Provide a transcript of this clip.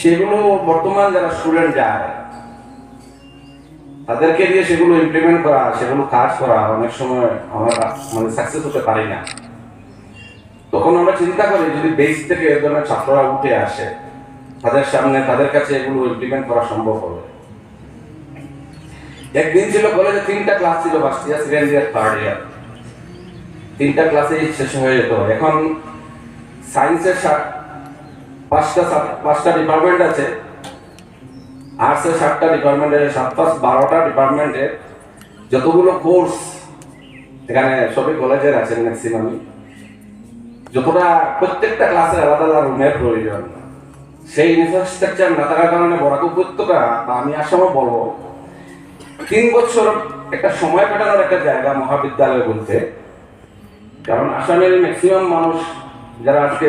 সেগুলো বর্তমান যারা স্টুডেন্ট যায় তাদেরকে দিয়ে সেগুলো ইমপ্লিমেন্ট করা, সেগুলো কাজ করা অনেক সময় আমরা সাকসেস হতে পারি না। তখন আমরা চিন্তা করি যদি বেস থেকে এ ধরনের ছাত্ররা উঠে আসে, তাদের সামনে তাদের কাছে এগুলো ইমপ্লিমেন্ট করা সম্ভব হবে। একদিন ছিল কলেজে 3টা ক্লাস ছিল, first year, second year, third year, 3টা ক্লাসেই শেষ হয়ে যেত। এখন সায়েন্সের 5টা ডিপার্টমেন্ট আছে, আর্টসের 7টা ডিপার্টমেন্টের 7+12টা ডিপার্টমেন্টে যতগুলো কোর্স এখানে সবই কলেজের আছে ম্যাক্সিমামই, যতটা প্রত্যেকটা ক্লাসের আলাদা আলাদা রুমের প্রয়োজন। সেই ইনফ্রাস্ট্রাকচার না থাকার কারণে বরাক উপত্যকা বা আমি আসামও বলবো 3 বছর একটা সময় কাটানোর একটা জায়গা মহাবিদ্যালয় বলতে। কারণ আসামের ম্যাক্সিমাম মানুষ যারা আজকে